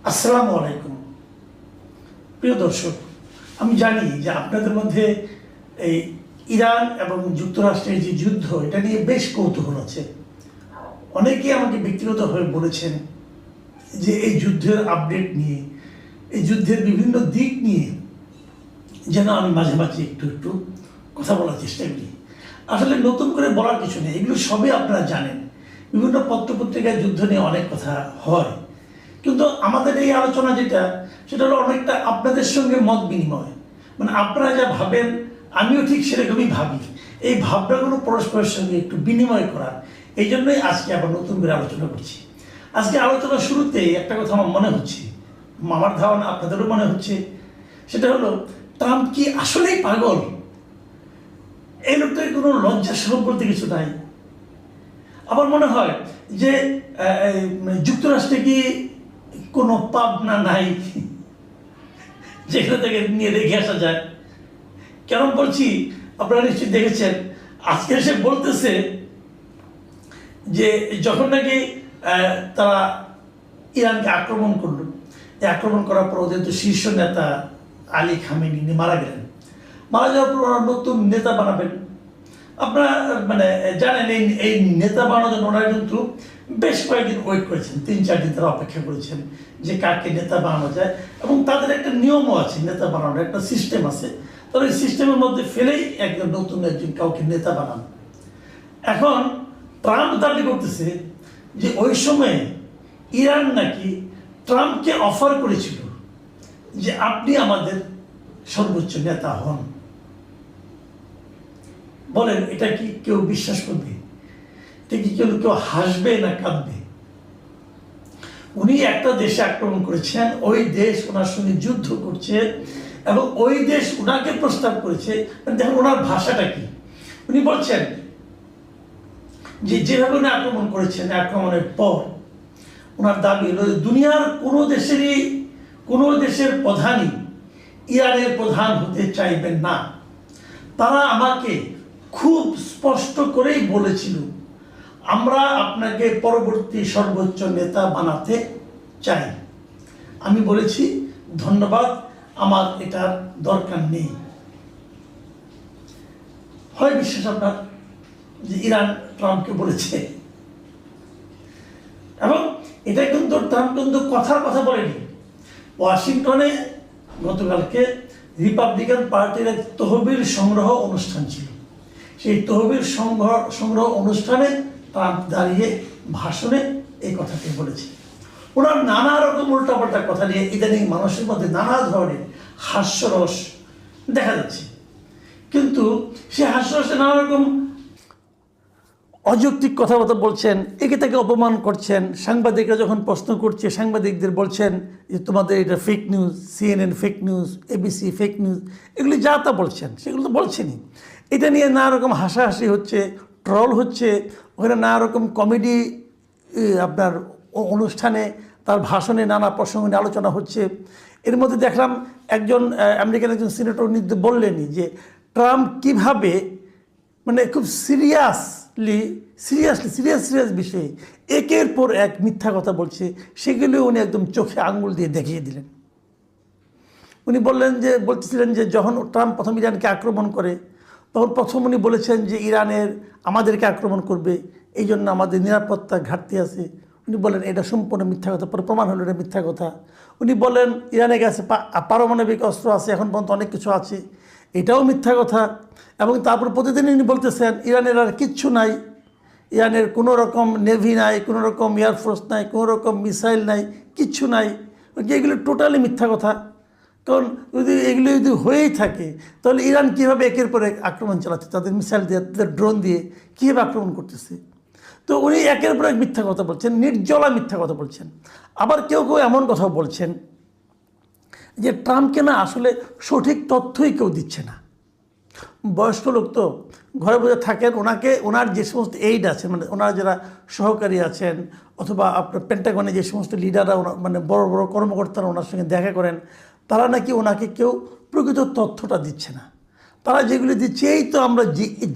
আসসালামু আলাইকুম প্রিয় দর্শক, আমি জানি যে আপনাদের মধ্যে এই ইরান এবং যুক্তরাষ্ট্রের যে যুদ্ধ, এটা নিয়ে বেশ কৌতূহল আছে। অনেকেই আমাকে ব্যক্তিগতভাবে বলেছেন যে এই যুদ্ধের আপডেট নিয়ে, এই যুদ্ধের বিভিন্ন দিক নিয়ে যেন আমি মাঝে মাঝে একটু একটু কথা বলার চেষ্টা করি। আসলে নতুন করে বলার কিছু নেই, এগুলো সবই আপনারা জানেন। বিভিন্ন পত্রপত্রিকায় যুদ্ধ নিয়ে অনেক কথা হয়, কিন্তু আমাদের এই আলোচনা সেটা হলো অনেকটা আপনাদের সঙ্গে মত বিনিময়। মানে আপনারা যা ভাবেন আমিও ঠিক সেরকমই ভাবি, এই ভাবনাগুলো পরস্পরের সঙ্গে একটু বিনিময় করা। এই জন্যই আজকে আবার নতুন করে আলোচনা করছি। আজকে আলোচনার শুরুতেই একটা কথা আমার মনে হচ্ছে, আমার ধারণা আপনাদেরও মনে হচ্ছে, সেটা হলো ট্রাম্প কি আসলেই পাগল? এই লোকটার কোনো লজ্জা সরম বলতে কিছু নাই। আমার মনে হয় যে যুক্তরাষ্ট্রে কি কোনো পাবনা নাই যেখানে থেকে নিয়ে রেখে আসা যায়? কেন বলছি আপনারা নিশ্চয়ই দেখেছেন, আজকে সে বলতেছে যে যখন নাকি তারা ইরানকে আক্রমণ করলো, এই আক্রমণ করার পর ওদের তো শীর্ষ নেতা আলী খামেনি মারা গেলেন। মারা যাওয়ার পর ওরা নতুন নেতা বানাবেন। আপনারা জানেন এই নেতা বানানোর জন্য ওনারা কিন্তু বেশ কয়েকদিন ওয়েট করেছেন, 3-4 দিন তারা অপেক্ষা করেছেন যে কাকে নেতা বানানো যায়। এবং তাদের একটা নিয়মও আছে, নেতা বানানোর একটা সিস্টেম আছে। তারা ওই সিস্টেমের মধ্যে ফেলেই নতুন একজন কাউকে নেতা বানান। এখন ট্রাম্প দাবি করতেছে যে ওই সময় ইরান নাকি ট্রাম্পকে অফার করেছিল যে আপনি আমাদের সর্বোচ্চ নেতা হন। বলেন, এটা কি কেউ বিশ্বাস করবে? এটা কি কেউ হাসবে না কাঁদবে? উনি একটা দেশে আক্রমণ করেছেন, ওই দেশ ওনার সঙ্গে যুদ্ধ করছে এবং ওই দেশ ওনাকে প্রস্তাব করেছে। দেখুন ওনার ভাষাটা কি। উনি বলছেন যে যেভাবে উনি আক্রমণ করেছেন, আক্রমণের পর ওনার দাবি হলো দুনিয়ার কোনো দেশের প্রধানই ইরানের প্রধান হতে চাইবেন না। তারা আমাকে খুব স্পষ্ট করেই বলেছিল, আমরা আপনাকে পরবর্তী সর্বোচ্চ নেতা বানাতে চাই। আমি বলেছি ধন্যবাদ, আমার এটার দরকার নেই। হয় বিশ্বাস আপনার যে ইরান ট্রাম্পকে বলেছে? এবং এটা কিন্তু ট্রাম্প কিন্তু কথার কথা বলেনি। ওয়াশিংটনে গতকালকে রিপাবলিকান পার্টির এক তহবিল সংগ্রহ অনুষ্ঠান ছিল। সেই তহবিল সংগ্রহ অনুষ্ঠানে ট্রাম্প দাঁড়িয়ে ভাষণে এই কথাটি বলেছে। ওনার নানা রকম উল্টাপাল্টা কথা নিয়ে ইদানিং মানুষের মধ্যে নানা ধরনের হাস্যরস দেখা যাচ্ছে, কিন্তু সে হাস্যরসে নানা রকম অযৌক্তিক কথাবার্তা বলছেন, একে তাকে অপমান করছেন। সাংবাদিকরা যখন প্রশ্ন করছে, সাংবাদিকদের বলছেন যে তোমাদের এটা fake news, CNN fake news, ABC fake news, এগুলি যা তা বলছেন, সেগুলো তো বলছেনই। এটা নিয়ে নানা রকম হাসাহাসি হচ্ছে, ট্রল হচ্ছে, ওখানে নানা রকম কমেডি আপনার অনুষ্ঠানে তার ভাষণে নানা প্রসঙ্গ নিয়ে আলোচনা হচ্ছে। এর মধ্যে দেখলাম একজন আমেরিকান একজন সিনেটর বললেনই যে ট্রাম্প কীভাবে খুব সিরিয়াস বিষয়ে একের পর এক মিথ্যা কথা বলছে, সেগুলো উনি একদম চোখে আঙুল দিয়ে দেখিয়ে দিলেন। উনি বলতেছিলেন যে যখন ট্রাম্প প্রথম ইরানকে আক্রমণ করে, তখন প্রথম উনি বলেছেন যে আমাদেরকে আক্রমণ করবে, এই জন্য আমাদের নিরাপত্তার ঘাটতি আছে। উনি বলেন এটা সম্পূর্ণ মিথ্যা কথা, পরে প্রমাণ হলো এটা মিথ্যা কথা। উনি বলেন ইরানের কাছে পারমাণবিক অস্ত্র আছে, এখন পর্যন্ত অনেক কিছু আছে, এটাও মিথ্যা কথা। এবং তারপর প্রতিদিন উনি বলতেছেন ইরানের আর কিচ্ছু নাই, ইরানের কোনো রকম নেভি নাই, কোনো রকম এয়ারফোর্স নাই, কোনো রকম মিসাইল নাই, কিচ্ছু নাই। এগুলো টোটালি মিথ্যা কথা। কারণ এগুলো যদি হয়েই থাকে তাহলে ইরান কীভাবে একের পর এক আক্রমণ চালাচ্ছে, তাদের মিসাইল দিয়ে, তাদের ড্রোন দিয়ে কীভাবে আক্রমণ করতেছে? তো উনি একের পর এক মিথ্যা কথা বলছেন, নির্জলা মিথ্যা কথা বলছেন। আবার কেউ কেউ এমন কথাও বলছেন যে ট্রাম্পকে না আসলে সঠিক তথ্যই কেউ দিচ্ছে না। বয়স্ক লোক তো ঘরে বসে থাকেন, ওনার যে সমস্ত এইড আছে, ওনারা যারা সহকারী আছেন অথবা আপনার পেন্টাগনে যে সমস্ত লিডাররা বড় বড় কর্মকর্তারা ওনার সঙ্গে দেখা করেন, তারা নাকি ওনাকে কেউ প্রকৃত তথ্যটা দিচ্ছে না। তারা যেগুলি দিচ্ছে এই তো আমরা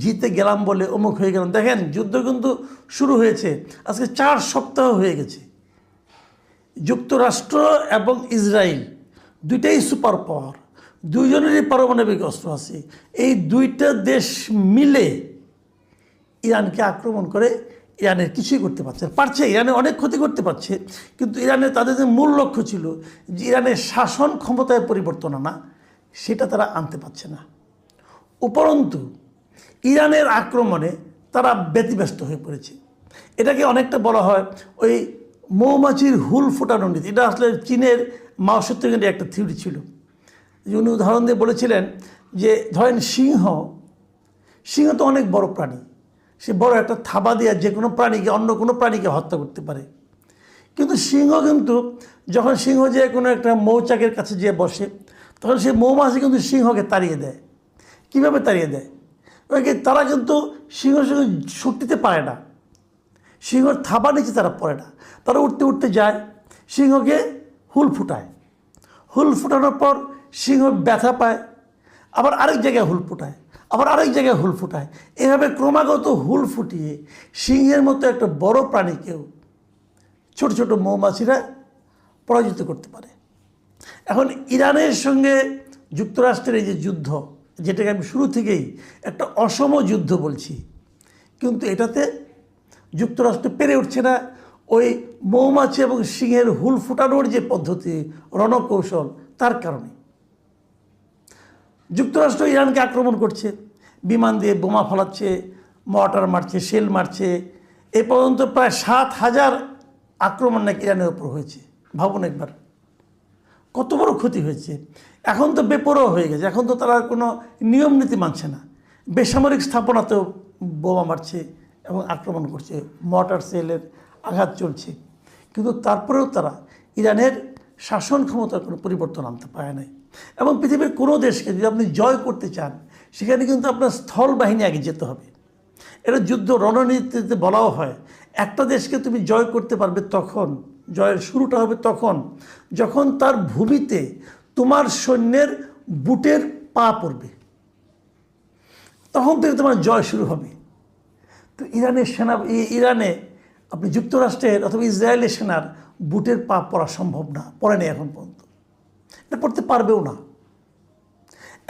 জিতে গেলাম বলে অমুক হয়ে গেলাম। দেখেন যুদ্ধ কিন্তু শুরু হয়েছে আজকে 4 সপ্তাহ হয়ে গেছে। যুক্তরাষ্ট্র এবং ইসরায়েল দুইটাই সুপার পাওয়ার, দুইজনেরই পারমাণবিক অস্ত্র আছে। এই দুইটা দেশ মিলে ইরানকে আক্রমণ করে ইরানের কিছুই করতে পারছে, ইরানের অনেক ক্ষতি করতে পারছে, কিন্তু ইরানের তাদের যে মূল লক্ষ্য ছিল যে ইরানের শাসন ক্ষমতায় পরিবর্তন আনা, সেটা তারা আনতে পারছে না। উপরন্তু ইরানের আক্রমণে তারা ব্যতিব্যস্ত হয়ে পড়েছে। এটাকে অনেকটা বলা হয় ওই মৌমাছির হুল ফোটানো নীতি। এটা আসলে চীনের মাও সেতুংয়ের একটা থিওরি ছিল। উনি উদাহরণ দিয়ে বলেছিলেন যে ধরেন সিংহ তো অনেক বড় প্রাণী, সে বড় একটা থাবা দিয়ে যে কোনো প্রাণীকে অন্য কোনো প্রাণীকে হত্যা করতে পারে। কিন্তু যখন সিংহ যে কোনো একটা মৌচাকের কাছে যেয়ে বসে, তখন সেই মৌমাছি কিন্তু সিংহকে তাড়িয়ে দেয়। কীভাবে তাড়িয়ে দেয়? তারা কিন্তু সিংহের সঙ্গে ছুটতে পারে না, সিংহর থাবা নিচে তারা পড়ে না, তারা উঠতে উঠতে যায়, সিংহকে হুল ফুটায়, হুল ফুটানোর পর সিংহ ব্যথা পায়, আবার আরেক জায়গায় হুল ফুটায়, আবার আরেক জায়গায় হুল ফুটায়। এভাবে ক্রমাগত হুল ফুটিয়ে সিংহের মতো একটা বড় প্রাণীকেও ছোট ছোট মৌমাছিরা পরাজিত করতে পারে। এখন ইরানের সঙ্গে যুক্তরাষ্ট্রের এই যে যুদ্ধ, যেটাকে আমি শুরু থেকেই একটা অসম যুদ্ধ বলছি, কিন্তু এটাতে যুক্তরাষ্ট্র পেরে উঠছে না ওই মৌমাছি এবং সিংহের হুল ফুটানোর যে পদ্ধতি, রণকৌশল, তার কারণে। যুক্তরাষ্ট্র ইরানকে আক্রমণ করছে, বিমান দিয়ে বোমা ফলাচ্ছে, মর্টার মারছে, শেল মারছে। এ পর্যন্ত প্রায় 7,000 আক্রমণ নাকি ইরানের ওপর হয়েছে। ভাবুন একবার কত বড় ক্ষতি হয়েছে। এখন তো বেপরোয়া হয়ে গেছে, এখন তো তারা কোনো নিয়ম নীতি মানছে না, বেসামরিক স্থাপনাতেও বোমা মারছে এবং আক্রমণ করছে, মর্টার সেলের আঘাত চলছে। কিন্তু তারপরেও তারা ইরানের শাসন ক্ষমতার কোনো পরিবর্তন আনতে পারে নাই। এবং পৃথিবীর কোনো দেশকে যদি আপনি জয় করতে চান, সেখানে কিন্তু আপনার স্থল বাহিনী আগে যেতে হবে। এটা যুদ্ধ রণনীতিতে বলাও হয়, একটা দেশকে তুমি জয় করতে পারবে তখন, জয়ের শুরুটা হবে তখন যখন তার ভূমিতে তোমার সৈন্যের বুটের পা পড়বে, তখন থেকে তোমার জয় শুরু হবে। তো ইরানে আপনি যুক্তরাষ্ট্রের অথবা ইসরায়েলের সেনার বুটের পা পড়া সম্ভব না, পড়েনি এখন পর্যন্ত, এটা পড়তে পারবেও না।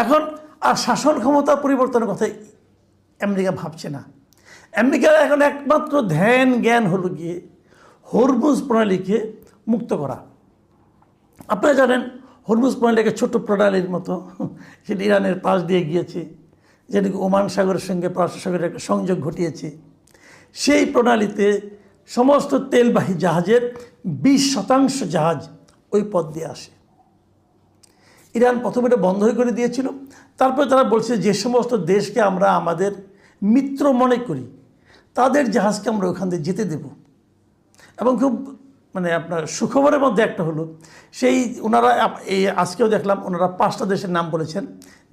এখন আর শাসন ক্ষমতা পরিবর্তনের কথা আমেরিকা ভাবছে না। আমেরিকার এখন একমাত্র ধ্যান জ্ঞান হলো গিয়ে হরমুজ প্রণালীকে মুক্ত করা। আপনারা জানেন হরমুজ প্রণালী একটা ছোট্ট প্রণালীর মতো, সেটি ইরানের পাশ দিয়ে গিয়েছে, যেটাকে ওমান সাগরের সঙ্গে পারস্য সাগরের একটা সংযোগ ঘটিয়েছে। সেই প্রণালীতে সমস্ত তেলবাহী জাহাজের 20% জাহাজ ওই পথ দিয়ে আসে। ইরান প্রথমে এটা বন্ধ করে দিয়েছিল, তারপরে তারা বলছে যে সমস্ত দেশকে আমরা আমাদের মিত্র মনে করি তাদের জাহাজকে আমরা ওখান দিয়ে যেতে দেব। এবং খুব আপনার সুখবরের মধ্যে একটা হলো, সেই ওনারা এই আজকেও দেখলাম ওনারা 5টা দেশের নাম বলেছেন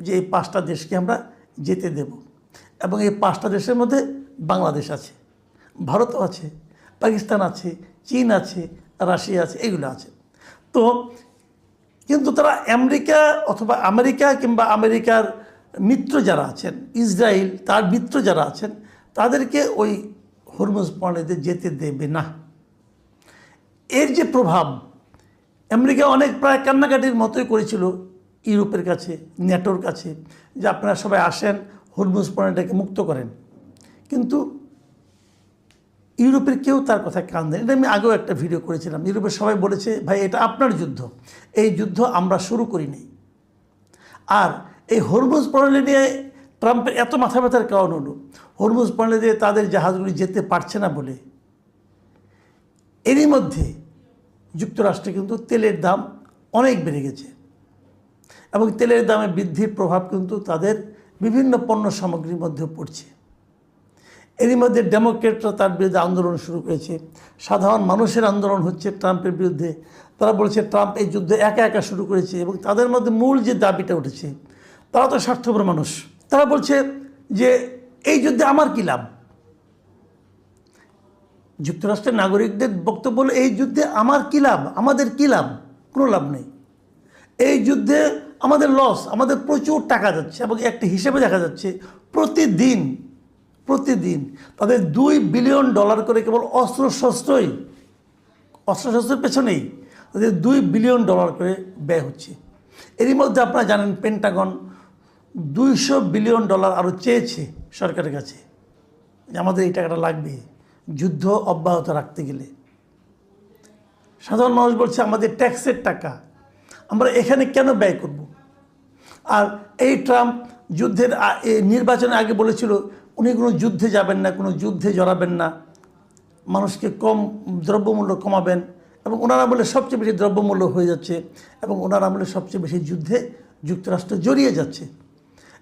যে এই 5টা দেশকে আমরা যেতে দেব। এবং এই 5টা দেশের মধ্যে বাংলাদেশ আছে, ভারতও আছে, পাকিস্তান আছে, চীন আছে, রাশিয়া আছে, এগুলো আছে। তো কিন্তু তারা আমেরিকা কিংবা আমেরিকার মিত্র যারা আছেন, ইসরায়েল তার মিত্র যারা আছেন, তাদেরকে ওই হরমুজ প্রণালীতে যেতে দেবে না। এর যে প্রভাব, আমেরিকা প্রায় কান্নাকাটির মতোই করেছিল ইউরোপের কাছে, ন্যাটোর কাছে, যে আপনারা সবাই আসেন হরমুজ প্রণালীটাকে মুক্ত করেন। কিন্তু ইউরোপের কেউ তার কথায় কান দেন। এটা আমি আগেও একটা ভিডিও করেছিলাম। ইউরোপের সবাই বলেছে, ভাই এটা আপনার যুদ্ধ, এই যুদ্ধ আমরা শুরু করিনি। আর এই হরমুজ প্রণালী নিয়ে ট্রাম্পের এত মাথা ব্যথার কারণ হলো, হরমুজ প্রণালী দিয়ে তাদের জাহাজগুলি যেতে পারছে না বলে। এরই মধ্যে যুক্তরাষ্ট্রে কিন্তু তেলের দাম অনেক বেড়ে গেছে, এবং তেলের দামে বৃদ্ধির প্রভাব কিন্তু তাদের বিভিন্ন পণ্য সামগ্রীর মধ্যেও পড়ছে। এরই মধ্যে ডেমোক্রেটরা তার বিরুদ্ধে আন্দোলন শুরু করেছে, সাধারণ মানুষের আন্দোলন হচ্ছে ট্রাম্পের বিরুদ্ধে। তারা বলছে ট্রাম্প এই যুদ্ধ একা একা শুরু করেছে, এবং তাদের মধ্যে মূল যে দাবিটা উঠেছে, তারা তো স্বার্থপর মানুষ, তারা বলছে যে এই যুদ্ধে আমার কী লাভ। যুক্তরাষ্ট্রের নাগরিকদের বক্তব্য হলো, এই যুদ্ধে আমার কী লাভ, আমাদের কী লাভ, কোনো লাভ নেই। এই যুদ্ধে আমাদের লস, আমাদের প্রচুর টাকা যাচ্ছে, এবং একটা হিসেবে দেখা যাচ্ছে প্রতিদিন তাদের $2 বিলিয়ন করে কেবল অস্ত্রশস্ত্রের পেছনেই তাদের $2 বিলিয়ন করে ব্যয় হচ্ছে। এরই মধ্যে আপনারা জানেন পেন্টাগন $200 বিলিয়ন আরও চেয়েছে সরকারের কাছে, যে আমাদের এই টাকাটা লাগবে যুদ্ধ অব্যাহত রাখতে গেলে। সাধারণ মানুষ বলছে আমাদের ট্যাক্সের টাকা আমরা এখানে কেন ব্যয় করব। আর এই ট্রাম্প নির্বাচনের আগে বলেছিল উনি কোনো যুদ্ধে যাবেন না, কোনো যুদ্ধে জড়াবেন না, মানুষকে দ্রব্যমূল্য কমাবেন, এবং ওনার আমলে সবচেয়ে বেশি দ্রব্যমূল্য হয়ে যাচ্ছে, এবং ওনার আমলে সবচেয়ে বেশি যুদ্ধে যুক্তরাষ্ট্র জড়িয়ে যাচ্ছে।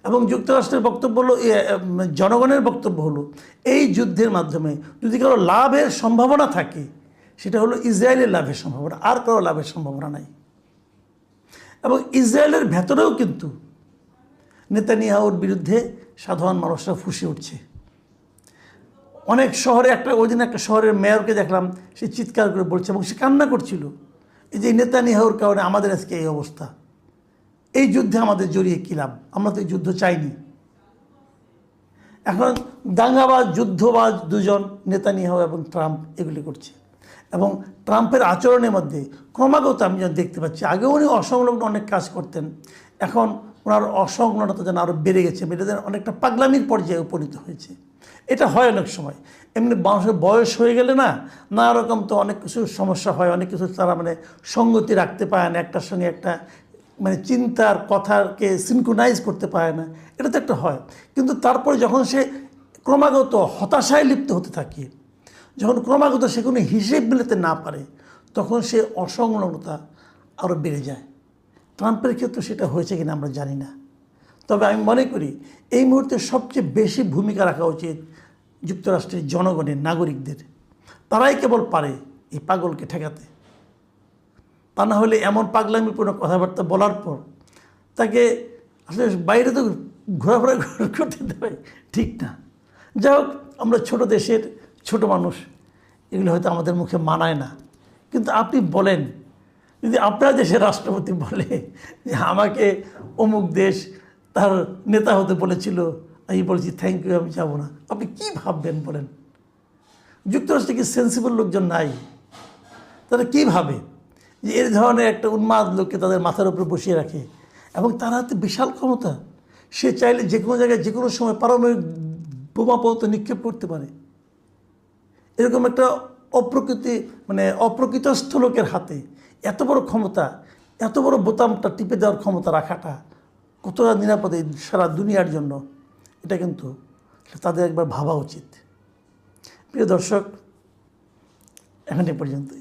এবং যুক্তরাষ্ট্রের বক্তব্য হলো, জনগণের বক্তব্য হলো, এই যুদ্ধের মাধ্যমে যদি কারো লাভের সম্ভাবনা থাকে সেটা হলো ইসরায়েলের লাভের সম্ভাবনা, আর কারো লাভের সম্ভাবনা নাই। এবং ইসরায়েলের ভেতরেও কিন্তু নেতানিয়াহুর বিরুদ্ধে সাধারণ মানুষরা ফুঁসে উঠছে। অনেক শহরে ওই দিন একটা শহরের মেয়রকে দেখলাম, সে চিৎকার করে বলছে এবং সে কান্না করছিল, এই যে নেতানিয়াহুর কারণে আমাদের আজকে এই অবস্থা, এই যুদ্ধে আমাদের জড়িয়ে কী লাভ, আমরা তো এই যুদ্ধ চাইনি। এখন দাঙ্গাবাজ যুদ্ধবাজ দুজন নেতানিয়াহু এবং ট্রাম্প এগুলি করছে। এবং ট্রাম্পের আচরণের মধ্যে ক্রমাগত আমি যেন দেখতে পাচ্ছি, আগেও উনি অসংলগ্ন অনেক কাজ করতেন, এখন ওনার অসংলগ্নতা যেন আরও বেড়ে গেছে, যেন অনেকটা পাগলামির পর্যায়ে উপনীত হয়েছে। এটা হয় অনেক সময়, এমনি মানুষের বয়স হয়ে গেলে নানা রকম তো অনেক কিছু সমস্যা হয়, অনেক কিছু তারা সঙ্গতি রাখতে পারে না, একটার সঙ্গে একটা চিন্তার কথাকে সিনক্রোনাইজ করতে পারে না, এটা তো একটা হয়। কিন্তু তারপরে যখন সে ক্রমাগত হতাশায় লিপ্ত হতে থাকে, যখন ক্রমাগত সে কোনো হিসেব মিলাতে না পারে, তখন সে অসংলগ্নতা আরও বেড়ে যায়। ট্রাম্পের ক্ষেত্রে সেটা হয়েছে কিনা আমরা জানি না। তবে আমি মনে করি এই মুহূর্তে সবচেয়ে বেশি ভূমিকা রাখা উচিত যুক্তরাষ্ট্রের জনগণের, নাগরিকদের। তারাই কেবল পারে এই পাগলকে ঠেকাতে। তা না হলে এমন পাগলামিপূর্ণ কথাবার্তা বলার পর তাকে আসলে বাইরে তো ঘোরাফেরা করতে দেবে, ঠিক না। যাই হোক, আমরা ছোট দেশের ছোট মানুষ, এগুলো হয়তো আমাদের মুখে মানায় না। কিন্তু আপনি বলেন, যদি আপনার দেশের রাষ্ট্রপতি বলে যে আমাকে অমুক দেশ তার নেতা হতে বলেছিল, আমি বলেছি থ্যাংক ইউ, আমি যাব না, আপনি কী ভাববেন বলেন? যুক্তরাষ্ট্রে কি সেন্সিবল লোকজন নাই? তারা কী ভাবে যে এই ধরনের একটা উন্মাদ লোককে তাদের মাথার উপরে বসিয়ে রাখে, এবং তার হাতে বিশাল ক্ষমতা, সে চাইলে যে কোনো জায়গায় যে কোনো সময় পারমাণবিক বোমা পর্যন্ত নিক্ষেপ করতে পারে। এরকম একটা অপ্রকৃতস্থ লোকের হাতে এত বড় ক্ষমতা, এত বড় বোতামটা টিপে দেওয়ার ক্ষমতা রাখাটা কতটা নিরাপদে সারা দুনিয়ার জন্য, এটা কিন্তু তাদের একবার ভাবা উচিত। প্রিয় দর্শক, এখন এ পর্যন্তই।